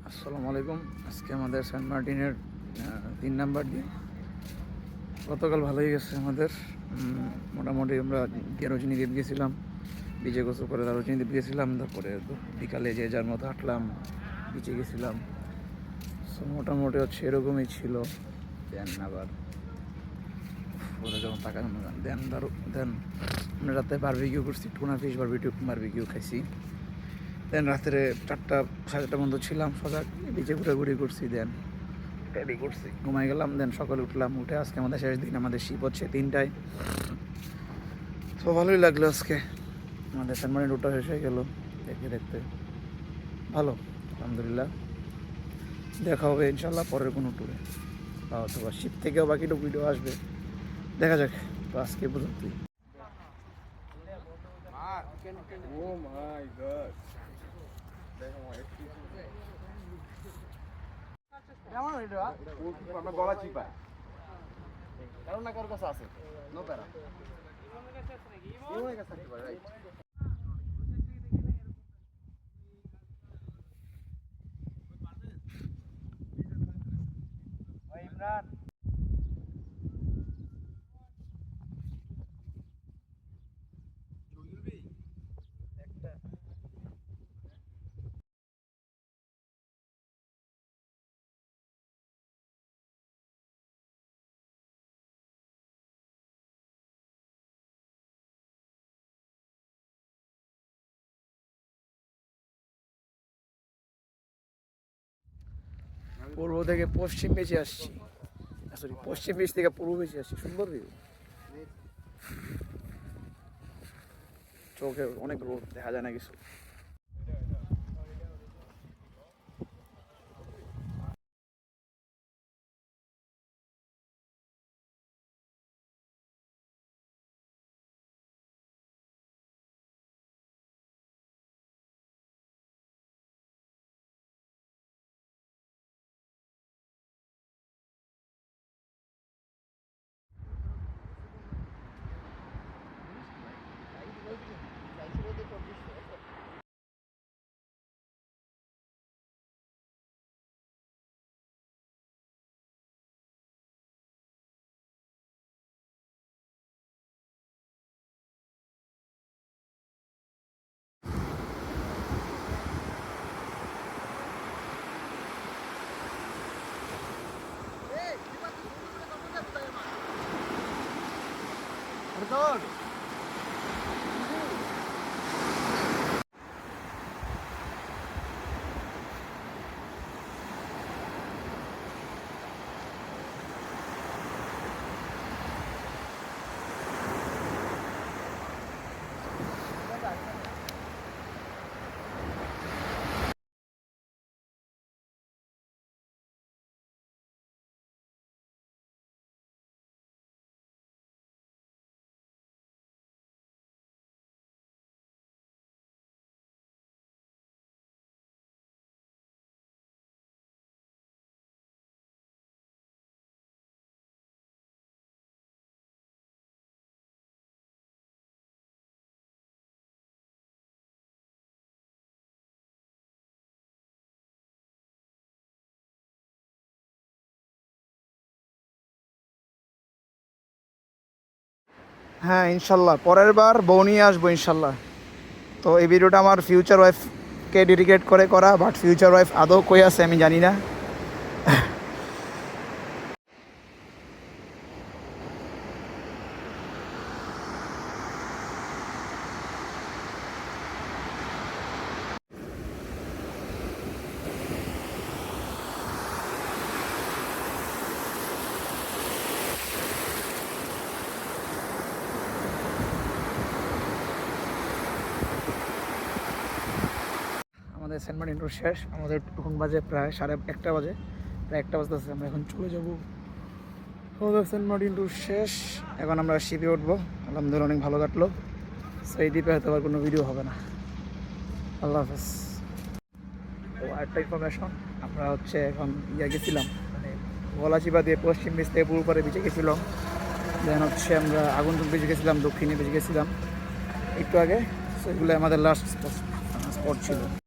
আসসালামু আলাইকুম। আজকে আমাদের সেন্ট মার্টিনের 3 নাম্বার দিন। গতকাল ভালোই গেছে আমাদের। মোটামুটি আমরা রজনী দ্বীপ গেছিলাম, বিচে গোসল করে রজনী দ্বীপ গেছিলাম, তারপরে বিকালে যে যার মতো হাঁটলাম, বিচে গেছিলাম। সো মোটামুটি হচ্ছে এরকমই ছিল। দেন আবার যখন টাকা দেন দেন আমরা রাতে বারবিকিউ করছি, টুনা ফিশ বারবিকিউ খাইছি। দেন রাত্রে 4টা সাড়ে 4টা পর্যন্ত ছিলাম সজাগ, বিচে ঘুরাঘুরি করছি, দেন রেডি করছি, ঘুমাই গেলাম। দেন সকালে উঠলাম, উঠে আজকে আমাদের শেষ দিন। আমাদের শিপ হচ্ছে 3টায়। তো ভালোই লাগলো আজকে। আমাদের সেন্ট মার্টিন রুটটা শেষ হয়ে গেল দেখতে দেখতে। ভালো, আলহামদুলিল্লাহ। দেখা হবে ইনশাল্লাহ পরের কোনো ট্যুরে, বা অথবা শিপ থেকেও বাকিটুকু ভিডিও আসবে, দেখা যাক। তো আজকে পর্যন্তই। Oh my god. আমরা গলা চিপা কারণ না কারোর কাছে আছে নো প্যারা ইমনের কাছে থাকতে পারে রাইট ভাই ইমরান পূর্ব থেকে পশ্চিম বেঁচে আসছি, সরি পশ্চিম বেশ থেকে পূর্ব বেঁচে আসছি। সুন্দর ভিউ, চোখে অনেক রোদ, দেখা যায় না কিছু। হ্যাঁ ইনশাল্লাহ পরের বার বউ নিয়ে আসবো ইনশাল্লাহ। তো এই ভিডিওটা আমার ফিউচার ওয়াইফকে ডেডিকেট করে করা, বাট ফিউচার ওয়াইফ আদৌ কই আছে আমি জানি না। আমাদের সেন্ট মার্টিন ট্যুর শেষ। আমাদের এখন বাজে প্রায় 1:30 বাজে, প্রায় 1টা বাজতেছে। আমরা এখন চলে যাবো। আমাদের সেন্ট মার্টিন ট্যুর শেষ, এখন আমরা শিপে উঠবো। আলহামদুলিল্লাহ অনেক ভালো কাটলো। সো এই দ্বীপে হয়তো আবার কোনো ভিডিও হবে না। আল্লাহ হাফেজ। তো আরেকটা ইনফরমেশন, আমরা হচ্ছে এখন গেছিলাম মানে গলাচিপা দিয়ে পশ্চিম বিচ থেকে পূর্ব পারে বিচে গেছিলাম। দেন হচ্ছে আমরা আগুনপুর বিচে গেছিলাম, দক্ষিণে বিচে গেছিলাম একটু আগে। সো এগুলো আমাদের লাস্ট স্পট ছিল।